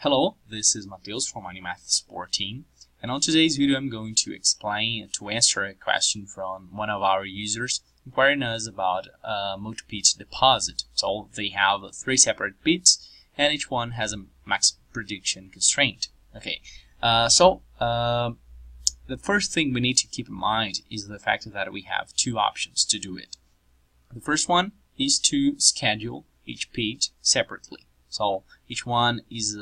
Hello, this is Mateus from MiningMath support team, and on today's video I'm going to explain to answer a question from one of our users inquiring us about a multi-pit deposit. So they have 3 separate pits and each one has a max production constraint. Okay, the first thing we need to keep in mind is the fact that we have 2 options to do it. The first one is to schedule each pit separately. So each one is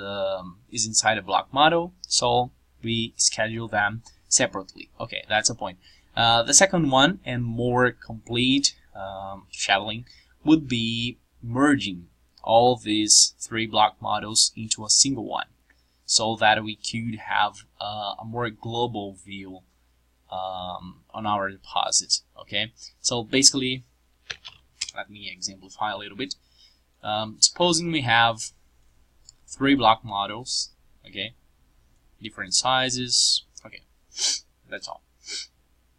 inside a block model, so we schedule them separately. Okay, that's a point. The second one, and more complete scheduling, would be merging all these 3 block models into a single one, so that we could have a more global view on our deposit. Okay, so basically, let me exemplify a little bit. Supposing we have 3 block models, okay, different sizes, okay, that's all.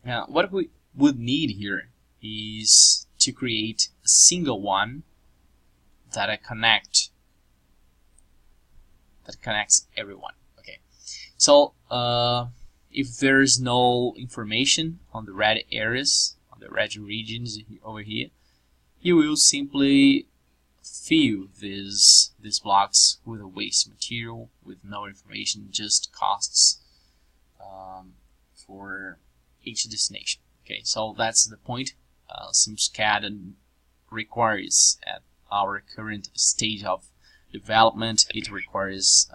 Now, what we would need here is to create a single one that connects everyone. Okay, so if there is no information on the red areas, on the red regions over here, you will simply fill these blocks with a waste material with no information, just costs for each destination. Okay, so that's the point. SimSched requires, at our current stage of development, it requires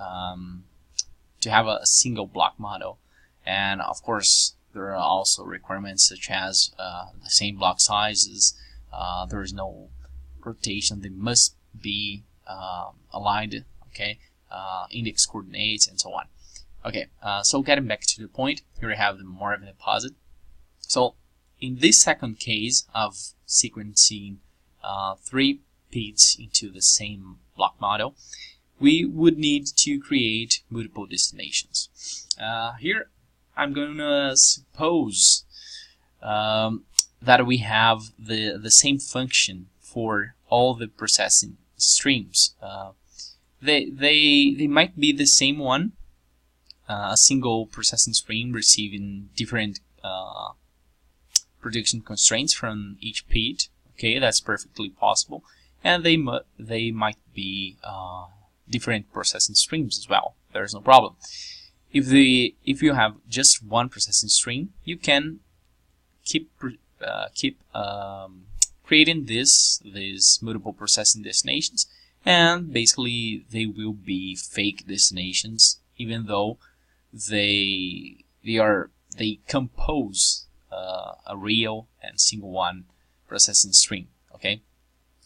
to have a single block model, and of course there are also requirements such as the same block sizes. There is no rotation, they must be aligned, okay, index coordinates and so on. Okay, so getting back to the point, here we have the Marvin deposit. So in this second case of sequencing 3 pits into the same block model, we would need to create multiple destinations. Here I'm going to suppose that we have the same function for all the processing streams. They might be the same one, a single processing stream receiving different production constraints from each pit. Okay, that's perfectly possible, and they might be different processing streams as well. There's no problem. If you have just one processing stream, you can keep creating these multiple processing destinations, and basically they will be fake destinations, even though they compose a real and single one processing stream. Okay,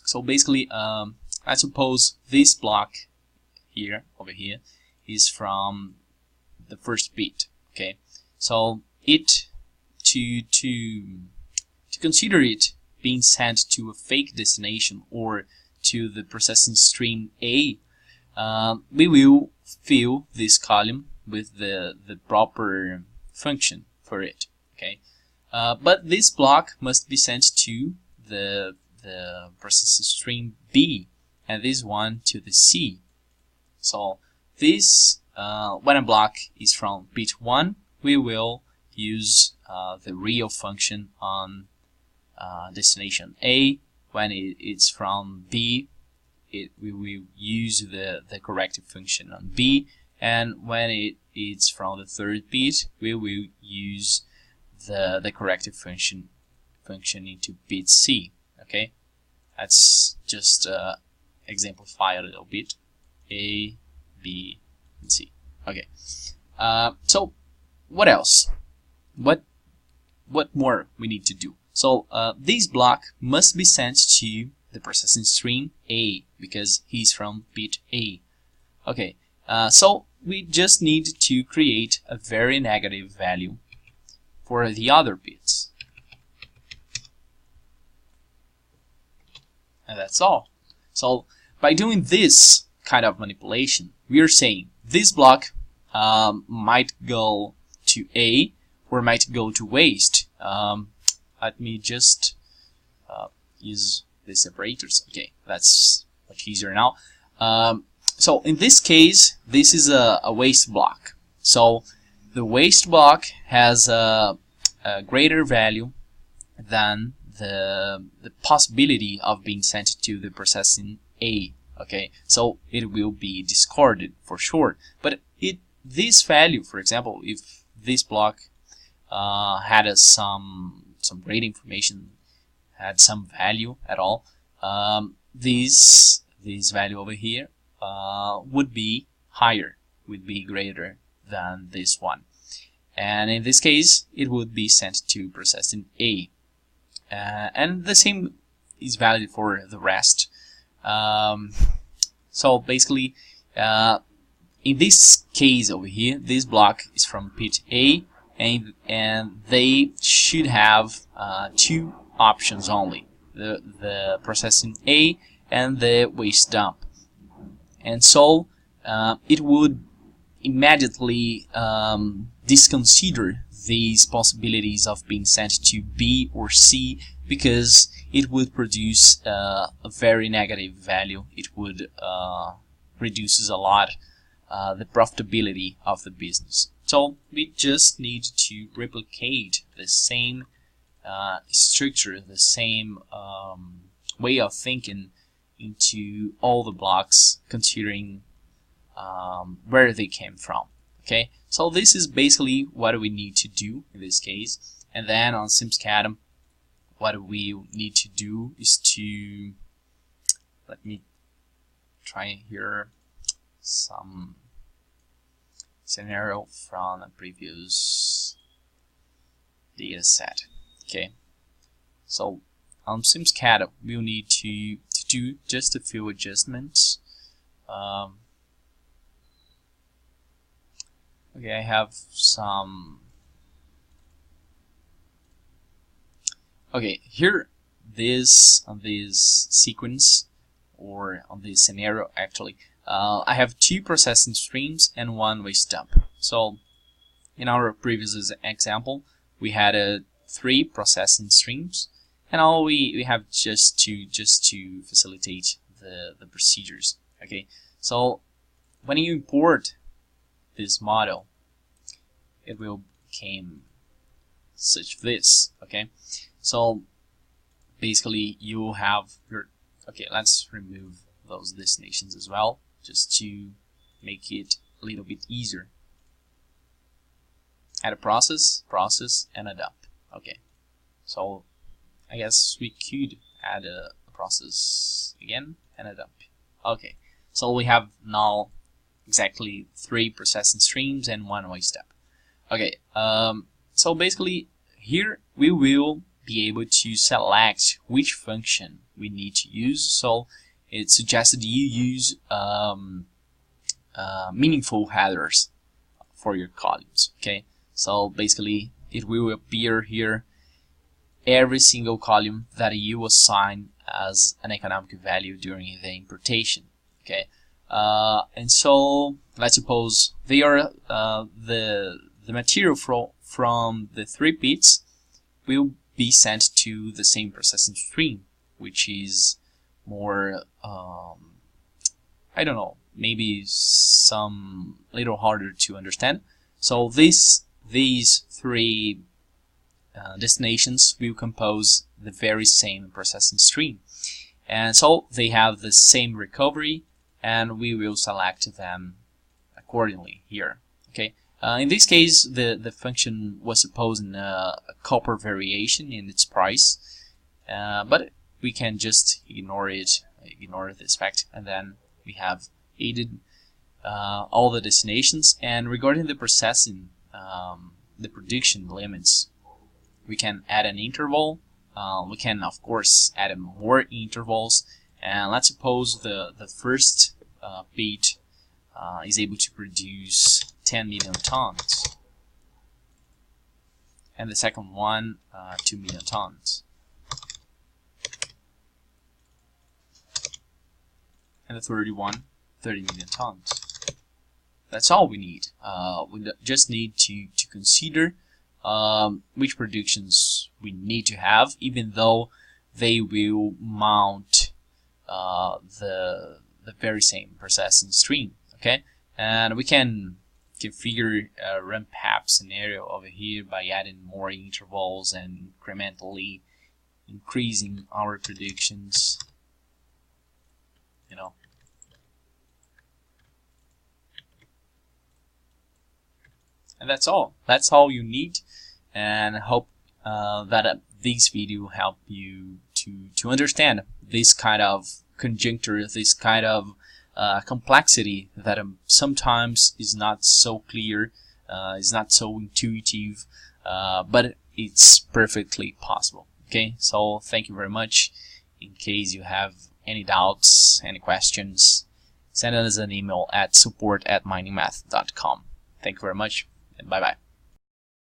so basically, I suppose this block over here is from the first bit. Okay, so to consider it being sent to a fake destination or to the processing stream A, we will fill this column with the proper function for it. Okay, but this block must be sent to the processing stream B, and this one to the C. So this when a block is from bit 1, we will use the real function on destination A. When it's from B, we will use the corrective function on B, and when it's from the 3rd bit, we will use the corrective function into bit C. Okay, that's just exemplify a little bit. A, B, and C. Okay, so what else? What more we need to do? So this block must be sent to the processing stream A because he's from bit A. Okay, so we just need to create a very negative value for the other bits, and that's all. So by doing this kind of manipulation, we are saying this block might go to A or might go to waste. Let me just use the separators. Okay, that's much easier now. So in this case, this is a waste block. So the waste block has a greater value than the possibility of being sent to the processing A. Okay, so it will be discarded for sure. But this value, for example, if this block had some great information, had some value at all, this value over here would be higher, would be greater than this one, and in this case it would be sent to processing A, and the same is valid for the rest. So basically, in this case over here, this block is from pit A, and they should have two options only: the processing A and the waste dump. And so it would immediately disconsider these possibilities of being sent to B or C, because it would produce a very negative value. It would reduces a lot the profitability of the business. So we just need to replicate the same structure, the same way of thinking into all the blocks, considering where they came from. Okay, so this is basically what we need to do in this case. And then on SimSched, what we need to do is to, let me try here some scenario from a previous data set. Okay, so on SimSched we'll need to do just a few adjustments. Okay, I have some. Okay, here on this sequence, or on this scenario actually, I have two processing streams and one waste dump. So in our previous example we had 3 processing streams, and all we have just to facilitate the procedures. Okay, so when you import this model, it will become such this. Okay, so basically you have your, okay, let's remove those destinations as well, just to make it a little bit easier. Add a process, and a dump. Okay, so I guess we could add a process again and a dump. Okay, so we have now exactly 3 processing streams and 1 waste step. Okay, so basically here we will be able to select which function we need to use. So it's suggested you use meaningful headers for your columns. Okay, so basically it will appear here every single column that you assign as an economic value during the importation. Okay, and so let's suppose they are the material from the 3 pits will be sent to the same processing stream, which is more I don't know, maybe some little harder to understand. So these 3 destinations will compose the very same processing stream, and so they have the same recovery, and we will select them accordingly here. Okay, in this case the function was supposing a copper variation in its price, but we can just ignore this fact, and then we have added all the destinations. And regarding the processing, the prediction limits, we can add an interval. We can of course add more intervals, and let's suppose the first pit is able to produce 10 million tons, and the second one 2 million tons, and the third one 30 million tons. That's all we need. We just need to consider which predictions we need to have, even though they will mount the the very same processing stream. Okay, and we can configure a ramp up scenario over here by adding more intervals and incrementally increasing our predictions. You know. And that's all. That's all you need. And I hope that this video help you to understand this kind of conjuncture, this kind of complexity that sometimes is not so clear, is not so intuitive, but it's perfectly possible. Okay, so thank you very much. In case you have any doubts, any questions, send us an email at support@miningmath.com. Thank you very much, and bye-bye.